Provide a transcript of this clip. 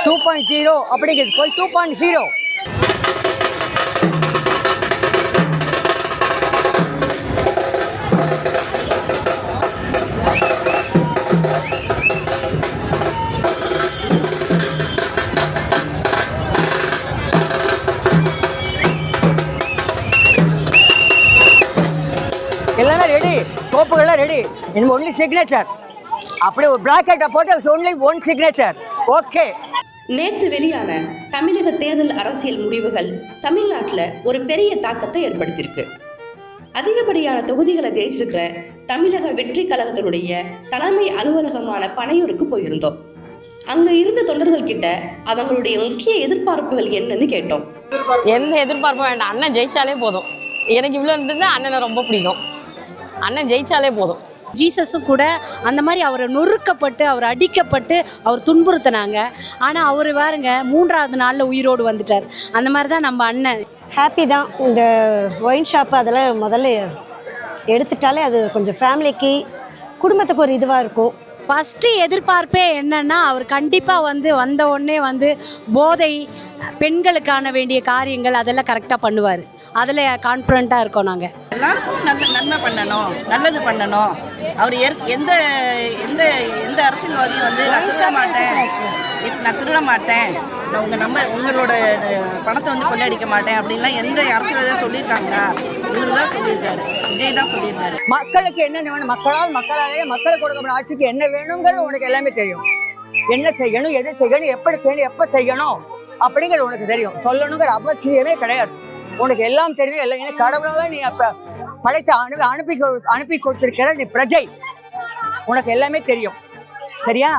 2.0 அப்படிங்கிறது போய் 2.0. எல்லாமே ரெடி, கோப்புகள்லாம் ரெடி. இனிமே ஒன்லி சிக்னேச்சர். அப்படியே ஒரு பிராக்கெட்டை போட்டு ஒன்லி ஒன் சிக்னேச்சர். ஓகே. நேற்று வெளியான தமிழக தேர்தல் அரசியல் முடிவுகள் தமிழ்நாட்டில் ஒரு பெரிய தாக்கத்தை ஏற்படுத்தியிருக்கு. அதிகப்படியான தொகுதிகளை ஜெயிச்சிருக்கிற தமிழக வெற்றி கழகத்தினுடைய தலைமை அலுவலகமான பனையூருக்கு போயிருந்தோம். அங்கே இருந்த தொண்டர்கள் கிட்ட அவங்களுடைய முக்கிய எதிர்பார்ப்புகள் என்னன்னு கேட்டோம். எந்த எதிர்பார்ப்பும் வேண்டாம், அண்ணன் ஜெயிச்சாலே போதும். எனக்கு இவ்வளோ இருந்தது அண்ணனை ரொம்ப பிடிக்கும். அண்ணன் ஜெயிச்சாலே போதும். ஜீசஸும் கூட அந்த மாதிரி அவரை நொறுக்கப்பட்டு அவர் அடிக்கப்பட்டு அவர் துன்புறுத்தினாங்க. ஆனால் அவர் பாருங்க 3ஆவது நாளில் உயிரோடு வந்துட்டார். அந்த மாதிரி தான் நம்ம அண்ணன். ஹாப்பி தான். இந்த ஒயின் ஷாப் அதெல்லாம் முதல்ல எடுத்துட்டாலே அது கொஞ்சம் ஃபேமிலிக்கு குடும்பத்துக்கு ஒரு இதுவாக இருக்கும். ஃபஸ்ட்டு எதிர்பார்ப்பே என்னன்னா அவர் கண்டிப்பாக வந்த உடனே போதை பெண்களுக்கான வேண்டிய காரியங்கள் அதெல்லாம் கரெக்டாக பண்ணுவார். அதில் கான்ஃபிடண்ட்டாக இருக்கோம். நாங்கள் எல்லாருக்கும் நன்மை பண்ணணும், நல்லது பண்ணணும். அவர் எந்த எந்த எந்த அரசியல்வாதியும் நான் திருட மாட்டேன், உங்களோட பணத்தை கொள்ளையடிக்க மாட்டேன் அப்படின்லாம் எந்த அரசியல்வாதியாக சொல்லியிருக்காங்களா? இவர் தான் சொல்லியிருக்காரு, விஜய் தான் சொல்லியிருக்காரு. மக்களுக்கு என்ன வேணும், மக்களாலே மக்களுக்கு கொடுக்கப்பட்ட ஆட்சிக்கு என்ன வேணுங்கிறது உனக்கு எல்லாமே தெரியும். என்ன செய்யணும், எது செய்யணும், எப்படி செய்யணும், எப்போ செய்யணும் அப்படிங்கிறது உனக்கு தெரியும். சொல்லணுங்கிற அவசியமே கிடையாது. உனக்கு எல்லாம் தெரியும். எல்லாம் கடவுளால நீ படைத்த அனுப்பி கொடுத்திருக்கிற நீ பிரஜை. உனக்கு எல்லாமே தெரியும். சரியா?